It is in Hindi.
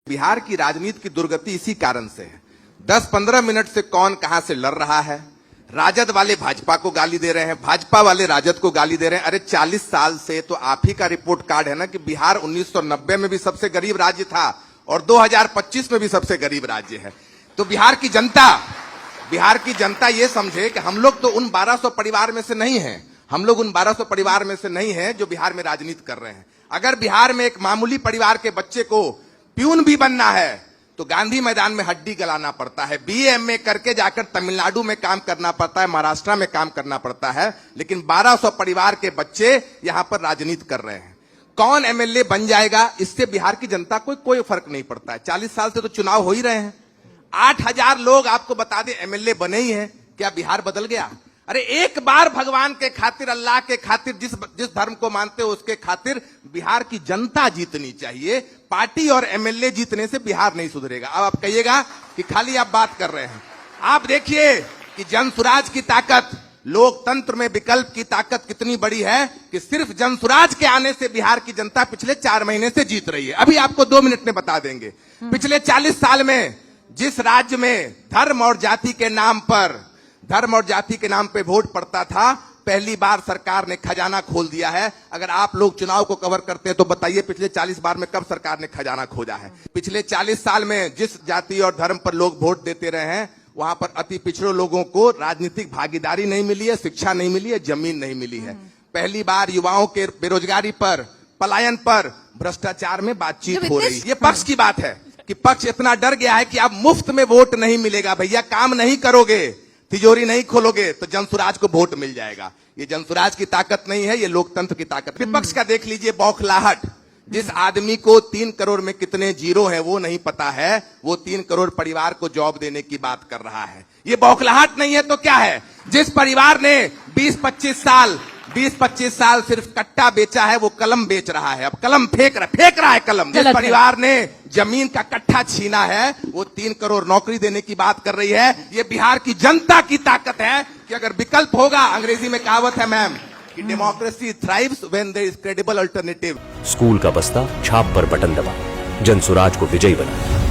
बिहार की राजनीति की दुर्गति इसी कारण से है। 10-15 मिनट से कौन कहां से लड़ रहा है, राजद वाले भाजपा को गाली दे रहे हैं, भाजपा वाले राजद को गाली दे रहे हैं। अरे 40 साल से तो आप ही का रिपोर्ट कार्ड है ना कि बिहार 1990 में भी सबसे गरीब राज्य था और 2025 में भी सबसे गरीब राज्य है। तो बिहार की जनता ये समझे कि हम लोग तो उन 1200 परिवार में से नहीं हैं, हम लोग उन 1200 परिवार में से नहीं हैं जो बिहार में राजनीति कर रहे हैं। अगर बिहार में एक मामूली परिवार के बच्चे को प्यून भी बनना है तो गांधी मैदान में हड्डी गलाना पड़ता है, BA-MA करके जाकर तमिलनाडु में काम करना पड़ता है, महाराष्ट्र में काम करना पड़ता है। लेकिन 1200 परिवार के बच्चे यहां पर राजनीति कर रहे हैं। कौन MLA बन जाएगा इससे बिहार की जनता को कोई फर्क नहीं पड़ता है। 40 साल से तो चुनाव हो ही रहे हैं। 8000 लोग आपको बता दें MLA बने ही हैं। क्या बिहार बदल गया? अरे एक बार भगवान के खातिर, अल्लाह के खातिर, जिस धर्म को मानते हो उसके खातिर बिहार की जनता जीतनी चाहिए। पार्टी और MLA जीतने से बिहार नहीं सुधरेगा। अब आप कहिएगा कि खाली आप बात कर रहे हैं। आप देखिए कि जनसुराज की ताकत, लोकतंत्र में विकल्प की ताकत कितनी बड़ी है कि सिर्फ जनसुराज के आने से बिहार की जनता पिछले 4 महीने से जीत रही है। अभी आपको 2 मिनट में बता देंगे। पिछले 40 साल में जिस राज्य में धर्म और जाति के नाम पे वोट पड़ता था, पहली बार सरकार ने खजाना खोल दिया है। अगर आप लोग चुनाव को कवर करते हैं तो बताइए पिछले 40 बार में कब सरकार ने खजाना खोजा है? पिछले 40 साल में जिस जाति और धर्म पर लोग वोट देते रहे हैं वहां पर अति पिछड़े लोगों को राजनीतिक भागीदारी नहीं मिली है, शिक्षा नहीं मिली है, जमीन नहीं मिली है। पहली बार युवाओं के बेरोजगारी पर, पलायन पर, भ्रष्टाचार में बातचीत हो रही है। ये पक्ष की बात है कि पक्ष इतना डर गया है कि अब मुफ्त में वोट नहीं मिलेगा। भैया काम नहीं करोगे, तिजोरी नहीं खोलोगे तो जनसुराज को वोट मिल जाएगा। ये जनसुराज की ताकत नहीं है, ये लोकतंत्र की ताकत। विपक्ष का देख लीजिए बौखलाहट। जिस आदमी को 3 करोड़ में कितने जीरो है वो नहीं पता है, वो 3 करोड़ परिवार को जॉब देने की बात कर रहा है। ये बौखलाहट नहीं है तो क्या है? जिस परिवार ने 20-25 साल सिर्फ कट्टा बेचा है वो कलम बेच रहा है। अब कलम फेंक रहा है कलम। जिस परिवार ने जमीन का कट्टा छीना है वो 3 करोड़ नौकरी देने की बात कर रही है। ये बिहार की जनता की ताकत है कि अगर विकल्प होगा, अंग्रेजी में कहावत है मैम कि democracy thrives when there is credible alternative. School का बस्ता, छाप पर बटन दबा, जनसुराज को विजयी बना।